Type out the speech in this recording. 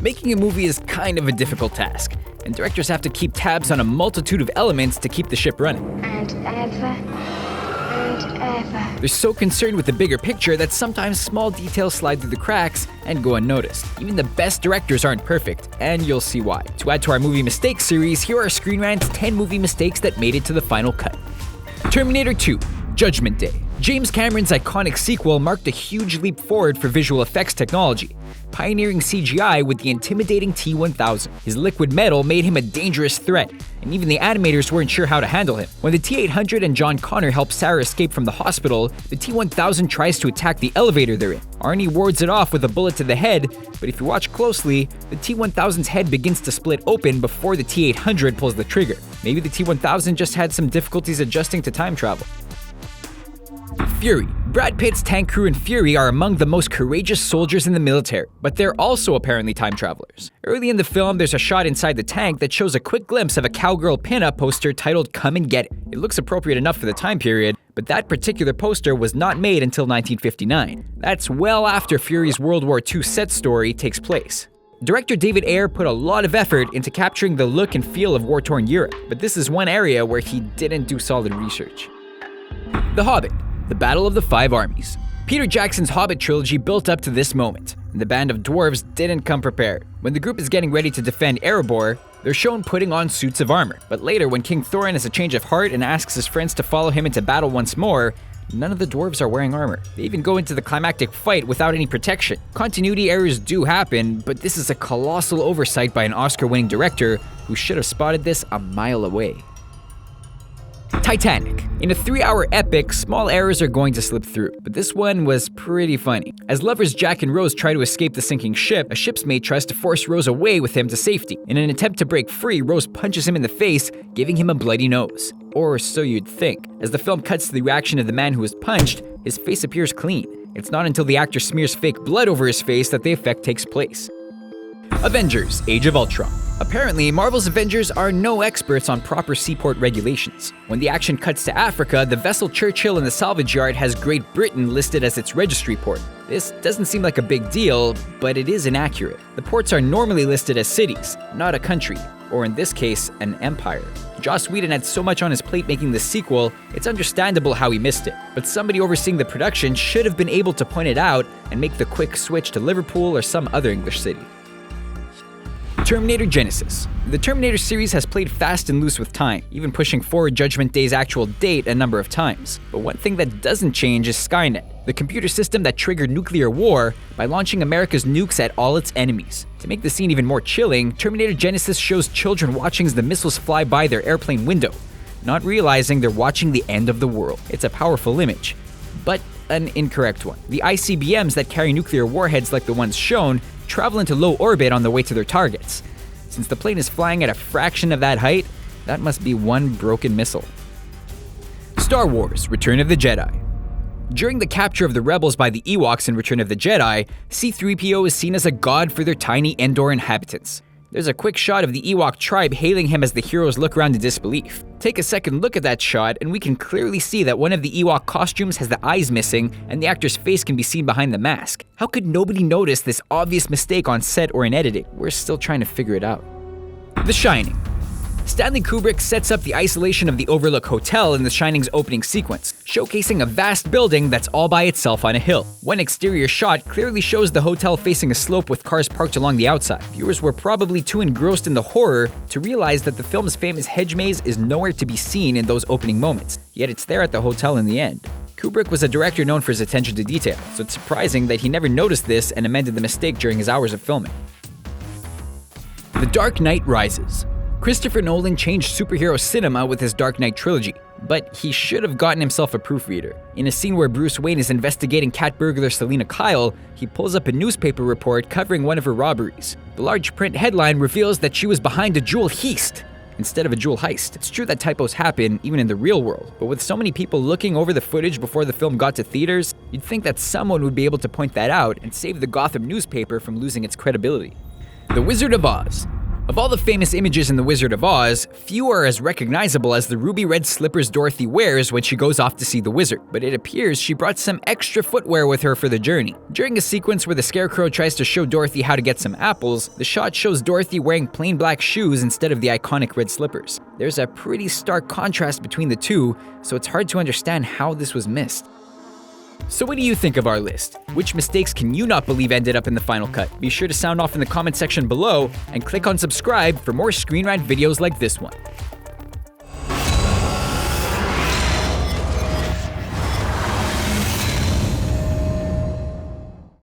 Making a movie is kind of a difficult task, and directors have to keep tabs on a multitude of elements to keep the ship running. And ever. They're so concerned with the bigger picture that sometimes small details slide through the cracks and go unnoticed. Even the best directors aren't perfect, and you'll see why. To add to our movie mistakes series, here are Screen Rant's 10 movie mistakes that made it to the final cut. Terminator 2, Judgment Day. James Cameron's iconic sequel marked a huge leap forward for visual effects technology, pioneering CGI with the intimidating T-1000. His liquid metal made him a dangerous threat, and even the animators weren't sure how to handle him. When the T-800 and John Connor help Sarah escape from the hospital, the T-1000 tries to attack the elevator they're in. Arnie wards it off with a bullet to the head, but if you watch closely, the T-1000's head begins to split open before the T-800 pulls the trigger. Maybe the T-1000 just had some difficulties adjusting to time travel. Fury. Brad Pitt's tank crew in Fury are among the most courageous soldiers in the military, but they're also apparently time travelers. Early in the film, there's a shot inside the tank that shows a quick glimpse of a cowgirl pinup poster titled "Come and Get It." It looks appropriate enough for the time period, but that particular poster was not made until 1959. That's well after Fury's World War II set story takes place. Director David Ayer put a lot of effort into capturing the look and feel of war-torn Europe, but this is one area where he didn't do solid research. The Hobbit. The Battle of the Five Armies. Peter Jackson's Hobbit trilogy built up to this moment, and the band of dwarves didn't come prepared. When the group is getting ready to defend Erebor, they're shown putting on suits of armor. But later, when King Thorin has a change of heart and asks his friends to follow him into battle once more, none of the dwarves are wearing armor. They even go into the climactic fight without any protection. Continuity errors do happen, but this is a colossal oversight by an Oscar-winning director who should have spotted this a mile away. Titanic. In a 3-hour epic, small errors are going to slip through, but this one was pretty funny. As lovers Jack and Rose try to escape the sinking ship, a ship's mate tries to force Rose away with him to safety. In an attempt to break free, Rose punches him in the face, giving him a bloody nose. Or so you'd think. As the film cuts to the reaction of the man who was punched, his face appears clean. It's not until the actor smears fake blood over his face that the effect takes place. Avengers: Age of Ultron. Apparently, Marvel's Avengers are no experts on proper seaport regulations. When the action cuts to Africa, the vessel Churchill in the salvage yard has Great Britain listed as its registry port. This doesn't seem like a big deal, but it is inaccurate. The ports are normally listed as cities, not a country, or in this case, an empire. Joss Whedon had so much on his plate making the sequel, it's understandable how he missed it. But somebody overseeing the production should have been able to point it out and make the quick switch to Liverpool or some other English city. Terminator Genisys. The Terminator series has played fast and loose with time, even pushing forward Judgment Day's actual date a number of times. But one thing that doesn't change is Skynet, the computer system that triggered nuclear war by launching America's nukes at all its enemies. To make the scene even more chilling, Terminator Genisys shows children watching as the missiles fly by their airplane window, not realizing they're watching the end of the world. It's a powerful image, but an incorrect one. The ICBMs that carry nuclear warheads like the ones shown travel into low orbit on the way to their targets. Since the plane is flying at a fraction of that height, that must be one broken missile. Star Wars: Return of the Jedi. During the capture of the rebels by the Ewoks in Return of the Jedi, C-3PO is seen as a god for their tiny Endor inhabitants. There's a quick shot of the Ewok tribe hailing him as the heroes look around in disbelief. Take a second look at that shot and we can clearly see that one of the Ewok costumes has the eyes missing and the actor's face can be seen behind the mask. How could nobody notice this obvious mistake on set or in editing? We're still trying to figure it out. The Shining. Stanley Kubrick sets up the isolation of the Overlook Hotel in The Shining's opening sequence, showcasing a vast building that's all by itself on a hill. One exterior shot clearly shows the hotel facing a slope with cars parked along the outside. Viewers were probably too engrossed in the horror to realize that the film's famous hedge maze is nowhere to be seen in those opening moments, yet it's there at the hotel in the end. Kubrick was a director known for his attention to detail, so it's surprising that he never noticed this and amended the mistake during his hours of filming. The Dark Knight Rises. Christopher Nolan changed superhero cinema with his Dark Knight trilogy, but he should have gotten himself a proofreader. In a scene where Bruce Wayne is investigating cat burglar Selina Kyle, he pulls up a newspaper report covering one of her robberies. The large print headline reveals that she was behind a jewel heist instead of a jewel heist. It's true that typos happen even in the real world, but with so many people looking over the footage before the film got to theaters, you'd think that someone would be able to point that out and save the Gotham newspaper from losing its credibility. The Wizard of Oz. Of all the famous images in The Wizard of Oz, few are as recognizable as the ruby red slippers Dorothy wears when she goes off to see the wizard, but it appears she brought some extra footwear with her for the journey. During a sequence where the Scarecrow tries to show Dorothy how to get some apples, the shot shows Dorothy wearing plain black shoes instead of the iconic red slippers. There's a pretty stark contrast between the two, so it's hard to understand how this was missed. So what do you think of our list? Which mistakes can you not believe ended up in the final cut? Be sure to sound off in the comment section below and click on subscribe for more Screen Rant videos like this one.